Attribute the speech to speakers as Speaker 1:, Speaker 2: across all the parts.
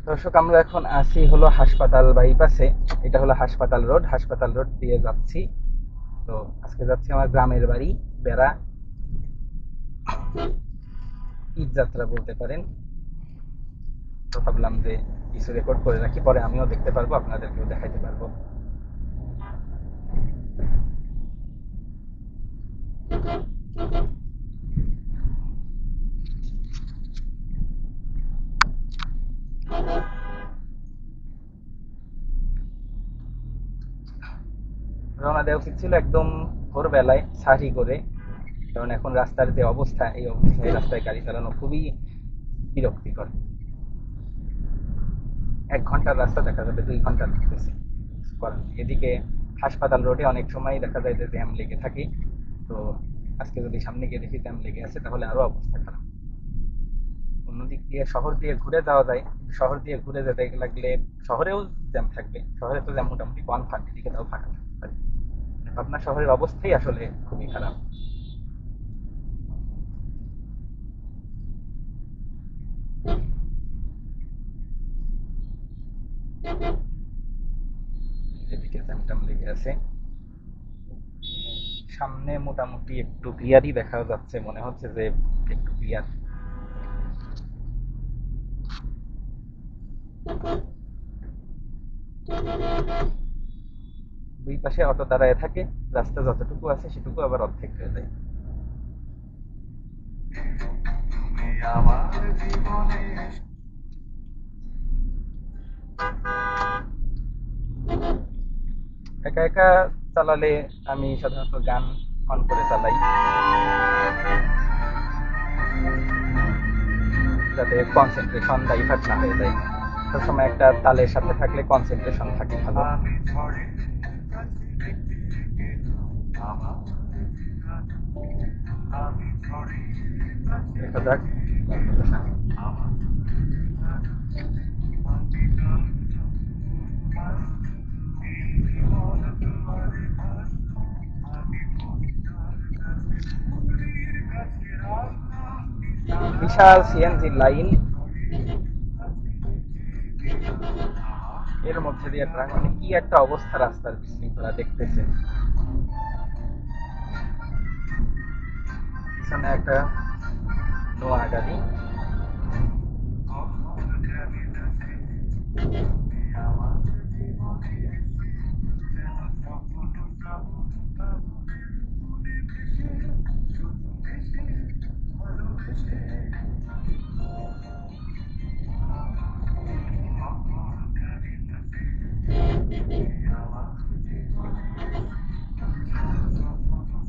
Speaker 1: দর্শক, আমরা এখন আছি হলো হাসপাতাল বাইপাসে। এটা হলো হাসপাতাল রোড। হাসপাতাল রোড দিয়ে যাচ্ছি। তো আজকে যাচ্ছি আমার গ্রামের বাড়ি বেড়া। ঈদ যাত্রা বলতে পারেন। তো ভাবলাম যে কিছু রেকর্ড করে রাখি, পরে আমিও দেখতে পারবো, আপনাদেরকেও দেখাইতে পারবো। রওনা দেওয়া উচিত ছিল একদম ভোরবেলায় সারি করে, কারণ এখন রাস্তার যে অবস্থা, এই অবস্থায় রাস্তায় গাড়ি চালানো খুবই বিরক্তিকর। 1 ঘন্টার রাস্তা দেখা যাবে 2 ঘন্টা লাগতেছে। কারণ এদিকে হাসপাতাল রোডে অনেক সময় দেখা যায় যে জ্যাম লেগে থাকে। তো আজকে যদি সামনে গিয়ে দেখি জ্যাম লেগে আছে, তাহলে আরো অবস্থা খারাপ। অন্যদিক দিয়ে শহর দিয়ে ঘুরে যাওয়া যায়, কিন্তু শহর দিয়ে ঘুরে যেতে লাগলে শহরেও জ্যাম থাকবে। শহরে তো জ্যাম মোটামুটি কম থাকে, এদিকে তাও ফাঁকা থাকতে পারে। পাবনা শহরের অবস্থাই আসলে খুবই খারাপ। এদিকে জ্যাম ট্যাম লেগে আছে। সামনে মোটামুটি একটু ক্লিয়ারই দেখা যাচ্ছে, মনে হচ্ছে যে একটু ক্লিয়ার। দুই পাশে অটো দাঁড়ায় থাকে, রাস্তা যতটুকু আছে সেটুকু আবার অর্ধেক হয়ে যায়। একা একা চালালে আমি সাধারণত গান অন করে চালাই, যাতে কনসেন্ট্রেশন ডাইভার্ট না হয়ে যায়। সবসময় একটা তালের সাথে থাকলে কনসেন্ট্রেশন থাকে ভালো। দেখা যাক। বিশাল সিএনজি লাইন, এর মধ্যে দিয়ে ট্রাক, মানে কি একটা অবস্থা রাস্তার বিশৃঙ্খলা দেখতেছে। পিছনে একটা নোয়া গাড়ি।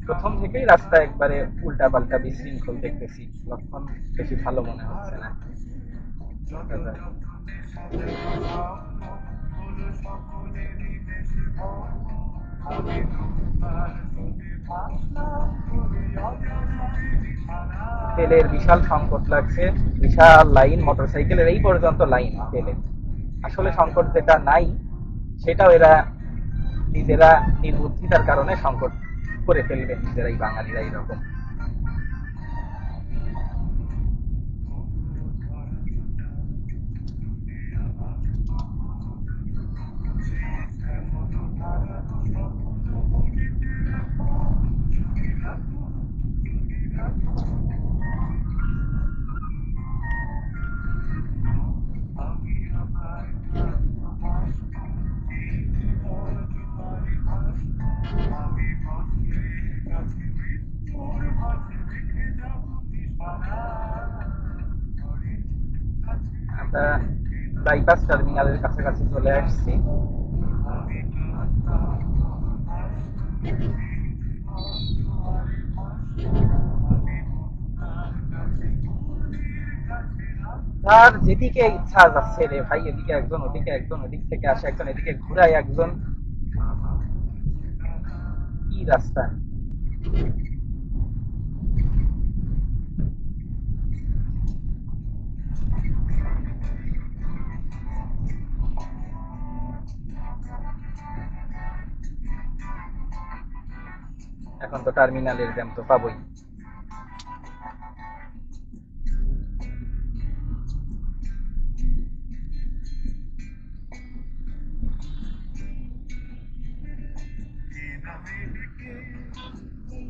Speaker 1: প্রথম থেকেই রাস্তা একবারে উল্টা পাল্টা বিশৃঙ্খল দেখতেছি, লক্ষণ বেশি ভালো মনে হচ্ছে না। দেখা যাক। তেলের বিশাল সংকট লাগছে। বিশাল লাইন, মোটরসাইকেলের এই পর্যন্ত লাইন তেলের। আসলে সংকট যেটা নাই, সেটাও এরা নিজেরা নির্বুদ্ধিতার কারণে সংকট করে ফেলবে নিজেরাই, বাঙালিরা এরকম। আমরা বাইপাস টার্মিনালের কাছাকাছি চলে আসছি। যার যেদিকে ইচ্ছা যাচ্ছে রে ভাই, এদিকে একজন, ওদিকে একজন, ওদিক থেকে আসে একজন, এদিকে ঘুরায় একজন। কি রাস্তা! এখন তো টার্মিনালের জ্যাম তো পাবোই।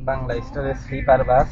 Speaker 1: বাংলা স্টারের স্লিপার বাস।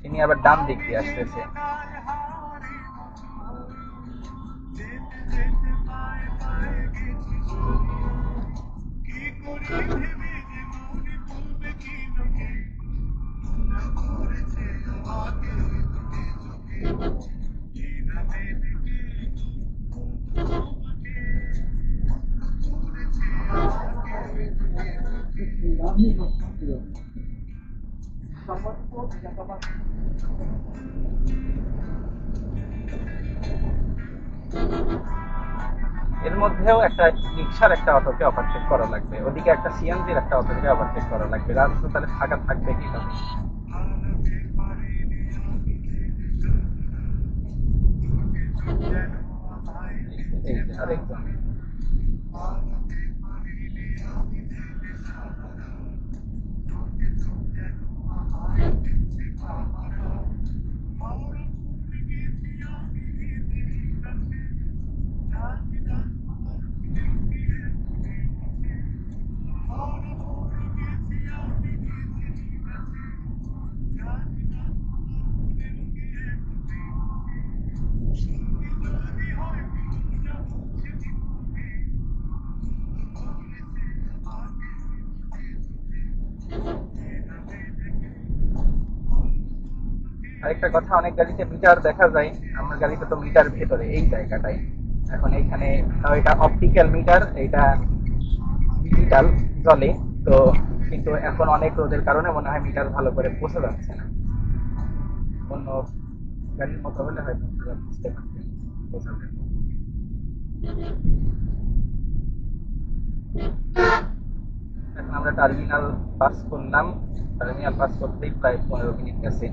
Speaker 1: তিনি আবার ডান দিক দিয়ে আসতেছে। এর মধ্যেও একটা রিক্সার একটা অটোকে ওভারটেক করা লাগবে, ওদিকে একটা সিএনজির একটা অটোকে ওভারটেক করা লাগবে। রাস্তা তাহলে ফাঁকা থাকবে কিভাবে? এই যে আরেকজন। আরেকটা কথা, অনেক গাড়িতে মিটার দেখা যায়, আমার গাড়িতে তো মিটার ভেতরে এই জায়গাটায়। এখন এইখানে এটা অপটিক্যাল মিটার, এটা ডিজিটাল চলে তো, কিন্তু এখন অনেক রোদের কারণে মনে হয় মিটার ভালো করে বোঝা যাচ্ছে না। অন্য গাড়ির মতো হলে হয়তো আপনারা বুঝতে পারতেন, বোঝা যেত। এখন আমরা টার্মিনাল পাস করলাম, টার্মিনাল পাস করতেই প্রায় 15 মিনিট গেছে।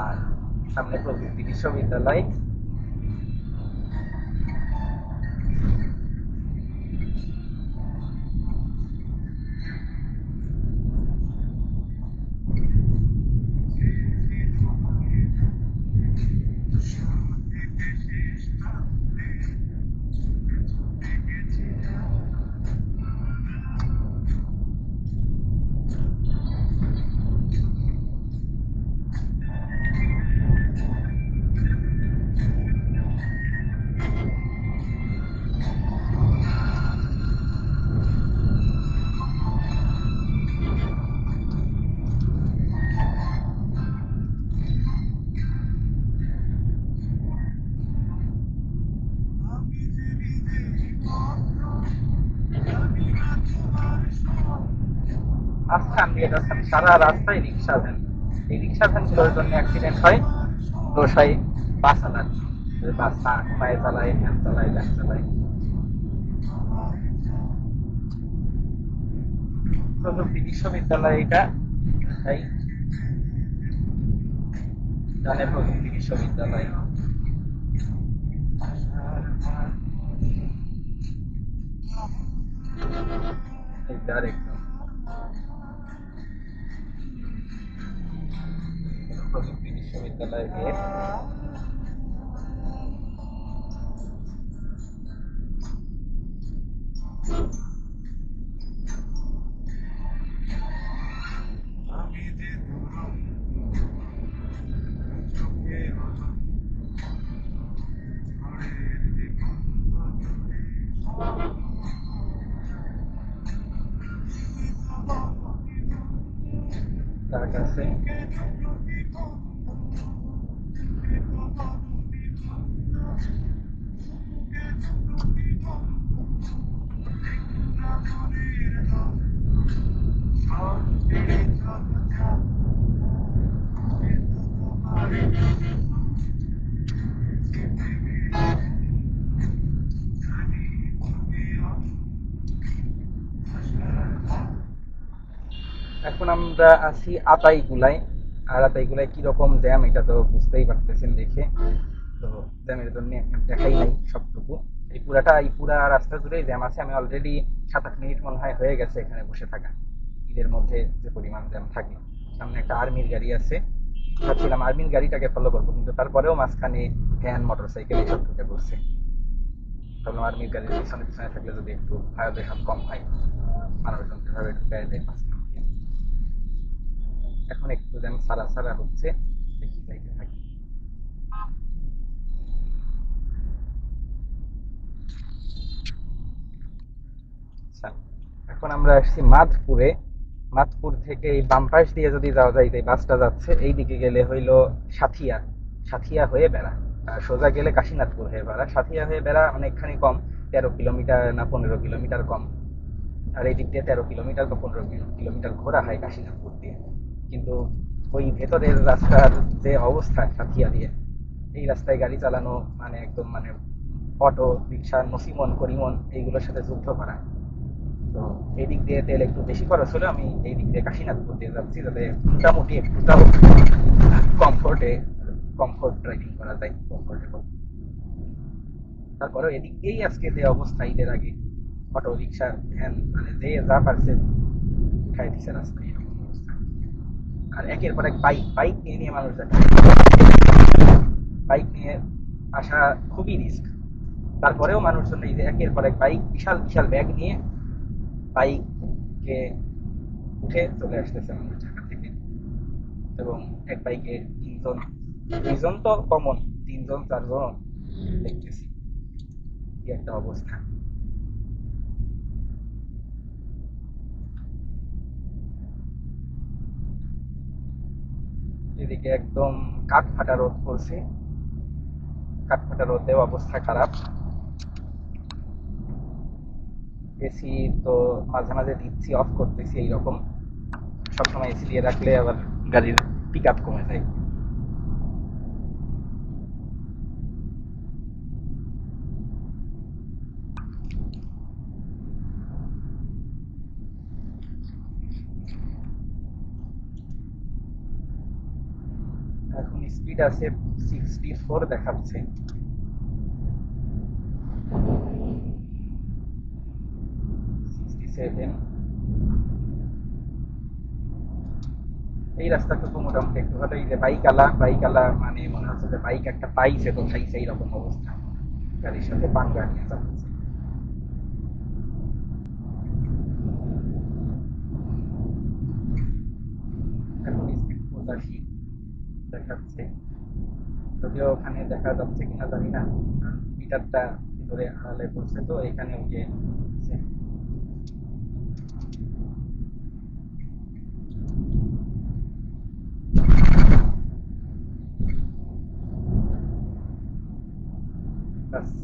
Speaker 1: আর সামনে প্রযুক্তি বিশ্ববিদ্যালয়। মাঝখান দিয়ে যাচ্ছেন, সারা রাস্তায় রিক্সা ভ্যান। এই রিক্সা ভ্যান গুলোর জন্য অ্যাক্সিডেন্ট হয়, দোষ হয় বাস চালার। বাস না পায়ে চালায়, ভ্যান চালায়, ভ্যান চালায়। প্রযুক্তি বিশ্ববিদ্যালয় এটা, তাই জানে প্রযুক্তি বিশ্ববিদ্যালয়। একদম প্রযুক্তি বিশ্ববিদ্যালয়ের গেট। তার কাছে আমরা আছি আতাইগুলায়। আর আতাইগুলায় কিরকম জ্যাম এটা তো বুঝতেই পারতেছেন দেখে। তো জ্যামের জন্য দেখাই নাই সবটুকু। এই পুরা রাস্তা জুড়েই জ্যাম আছে। আমি অলরেডি 7-8 মিনিট মনে হয় হয়ে গেছে এখানে বসে থাকা। ঈদের মধ্যে যে পরিমাণ জ্যাম থাকে। সামনে একটা আর্মির গাড়ি আছে, ভাবছিলাম আর্মির গাড়িটাকে ফলো করবো, কিন্তু তারপরেও মাঝখানে ভ্যান মোটরসাইকেল এসব ঢুকে পড়ছে। ভাবলাম আর্মির গাড়ির পিছনে পিছনে থাকলে যদি একটু ভায়োলেশন কম হয়, মানুষজন যেভাবে ঢুকে দেয় মাঝখান দিয়ে। এখন একটু যেন সারা সারা হচ্ছে, দেখি যাইতে থাকি। আচ্ছা, এখন আমরা আসছি মাধপুরে। মাধপুর থেকে এই বাম পাশ দিয়ে যদি যাওয়া যায়, এই বাসটা যাচ্ছে এই দিকে গেলে হইলো সাথিয়া। সাথিয়া হয়ে বেড়া। আর সোজা গেলে কাশীনাথপুর হয়ে বেড়া। সাথিয়া হয়ে বেড়া অনেকখানি কম, 13 কিলোমিটার না 15 কিলোমিটার কম। আর এই দিক দিয়ে 13 কিলোমিটার বা 15 কিলোমিটার ঘোরা হয় কাশীনাথপুর দিয়ে। কিন্তু ওই ভেতরের রাস্তার যে অবস্থা সাথিয়া দিয়ে, এই রাস্তায় গাড়ি চালানো মানে একদম মানে অটো রিক্সা নসিমন করিমন এইগুলোর সাথে যুদ্ধ করা। তো এই দিক দিয়ে তেল একটু বেশি খরচ হলে আমি এই দিক দিয়ে কাশীনাথপুর দিয়ে যাচ্ছি, যাতে মোটামুটি একটু তাও কমফোর্টে কমফোর্ট ড্রাইভিং করা যায়, কমফোর্টেবল। তারপরেও এদিক দিয়েই আজকে যে অবস্থা ঈদের আগে, অটো রিক্সা ভ্যান মানে যে যা পারছে উঠাই দিচ্ছে রাস্তায়, এরকম অবস্থা। আর একের পর এক বাইক বাইক নিয়ে নিয়ে মানুষ যাচ্ছে। বাইক নিয়ে আসা খুবই রিস্ক। তারপরেও মানুষজন এই যে একের পর এক বাইক, বিশাল বিশাল ব্যাগ নিয়ে বাইকে উঠে চলে আসতেছে মানুষ ঢাকা থেকে। এবং এক বাইকে তিনজন, দুইজন তো কমন, তিনজন চারজন দেখতেছি। কি একটা অবস্থা। এদিকে একদম কাঠ ফাটা রোদ পড়ছে। কাঠ ফাটা রোদেও অবস্থা খারাপ। এসি তো মাঝে মাঝে দিচ্ছি, অফ করতেছি, এইরকম। সবসময় এসি দিয়ে রাখলে আবার গাড়ির পিক আপ কমে যায়। এখন স্পিড আছে 64 দেখাচ্ছে। 67। এই রাস্তাটুকু মোটামুটি একটু ভালো। এই যে বাইক আলা মানে মনে হচ্ছে যে বাইক একটা পাইছে তো খাইছে, এইরকম অবস্থা। গাড়ির সাথে পাঙ্গা নিয়ে যাচ্ছে। এখন স্পিড 85 দেখাচ্ছে। যদিও ওখানে দেখা যাচ্ছে কিনা জানি না, কারণ মিটারটা ভিতরে আড়ালে পড়ছে, তো এখানে ওই যে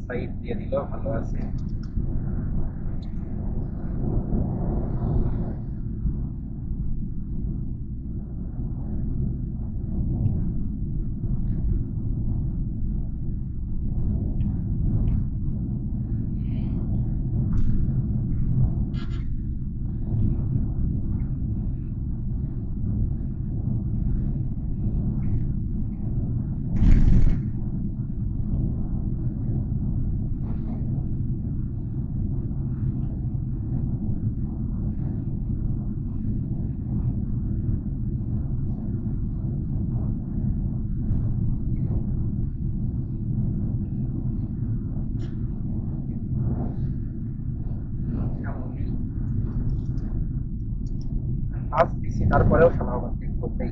Speaker 1: সাইড দিয়ে দিল, ভালো আছে। ফার্স্ট দিছি, তারপরেও শালা ওভারটেক করতেই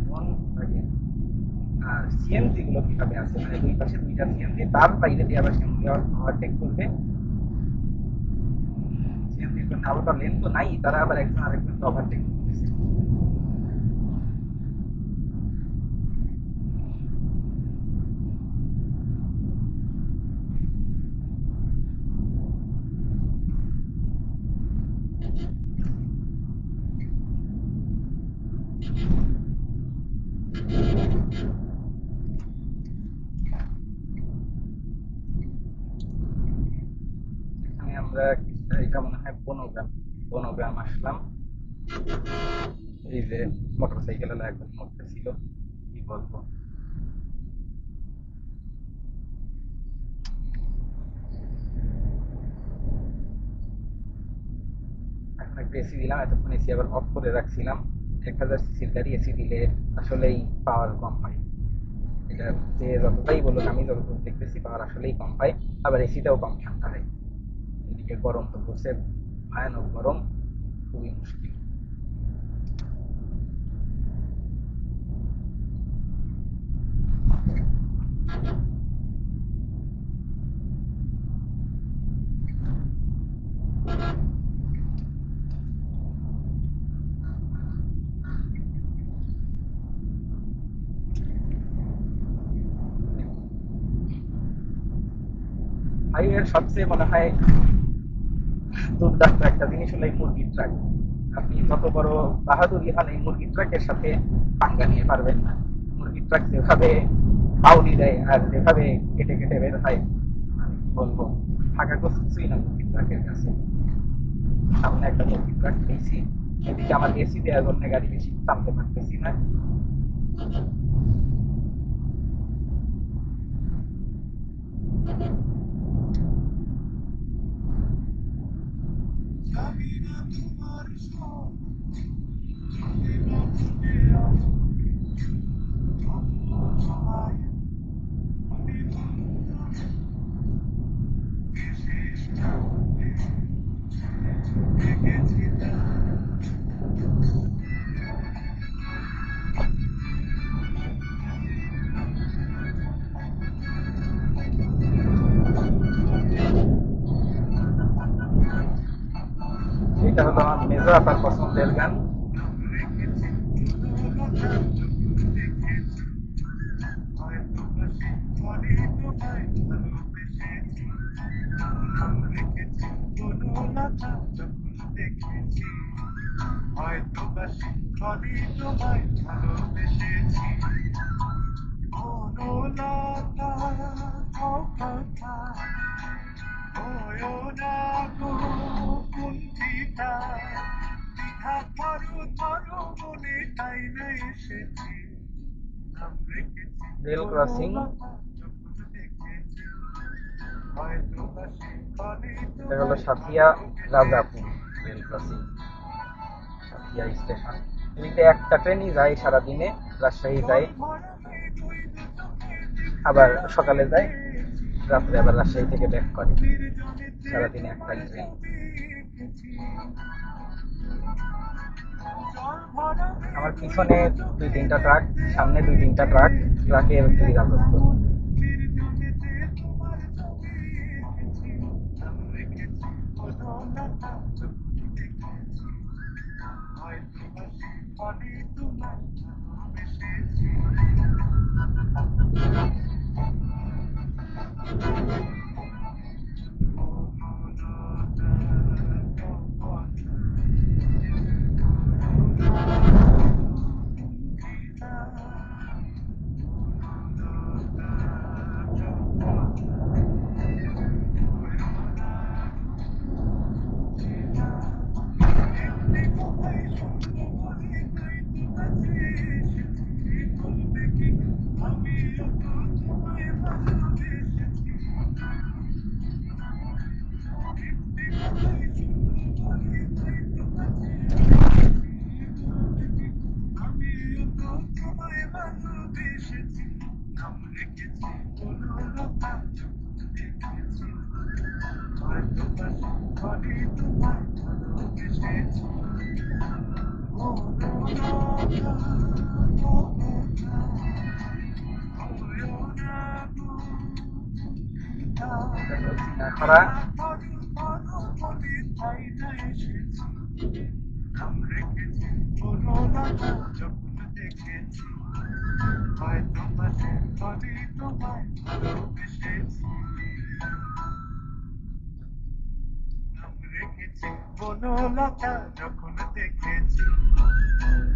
Speaker 1: এমন লাগে। আর সিএনজি গুলো কিভাবে আছে, মানে দুই পাশে দুইটা সিএনজি, তার বাইরে দিয়ে আবার সিএনজি ওভারটেক করবে। সিএনজির জন্য আলাদা লেন তো নাই, তারা আবার একজন আরেকজনকে ওভারটেক করতেছে। এখানে আমরা, এটা মনে হয় বনগ্রাম। নবগ্রাম আসলাম। এই যে মোটরসাইকেল একদম মরতেছিল, কি বলবো। এখন একটু এসি দিলাম, এতক্ষণ এসি আবার অফ করে রাখছিলাম। 1000 সিসির গাড়ি এসি দিলে আসলেই পাওয়ার কম হয়। এটা যে যতটাই বলুক, আমি যতদূর দেখতেছি পাওয়ার আসলেই কম পাই। আবার এসিটাও কম ঠান্ডা হয়। এদিকে গরম তো পড়ছে, ভয়ানক গরম, খুবই মুশকিল। হাইওয়ের সবচেয়ে মনে হয় দুর্দান্ত একটা জিনিস হলো এই মুরগির ট্রাক। আপনি যত বড় বাহাদুরি হন, এই মুরগির ট্রাকের সাথে পাঙ্গা নিয়ে পারবেন না। মুরগির ট্রাক যেভাবে পাউনি দেয় আর যেভাবে কেটে কেটে বের হয়, মানে কি বলবো, থাকা কিছুই না মুরগির ট্রাকের কাছে। সামনে একটা মুরগির ট্রাক পেয়েছি, এদিকে আমার এসি দেওয়ার জন্য গাড়ি বেশি টানতে পারতেছি না। এটা হলো আমার মেজো আপার পছন্দের গান। রেল ক্রসিং, এটা হলো Santhia Rajapur rail crossing, Santhia station. এদিকে একটা ট্রেনই যায় সারাদিনে, রাজশাহী যায়, আবার সকালে যায়, রাত্রে আবার রাজশাহী থেকে ব্যাক করে। সারাদিনে একটাই ট্রেন। আমার পিছনে 2-3টা ট্রাক, সামনে 2-3টা ট্রাক, ট্রাকের কি রাজত্ব। খরা
Speaker 2: বনলতা যখন দেখেছি,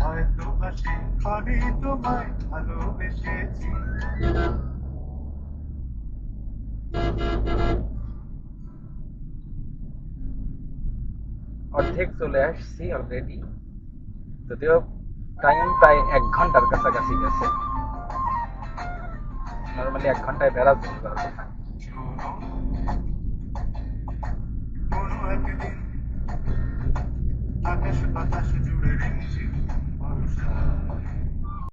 Speaker 2: হয়তো বা সেখানে তোমায় ভালোবেসেছি।
Speaker 1: অর্ধেক চলে আসছি অলরেডি, যদিও টাইম প্রায় 1 ঘন্টার কাছাকাছি গেছে। নর্মালি 1 ঘন্টায় বেড়া চলে যাওয়ার কথা।
Speaker 2: শোনো, কোনো একদিন আকাশ বাতাস জুড়ে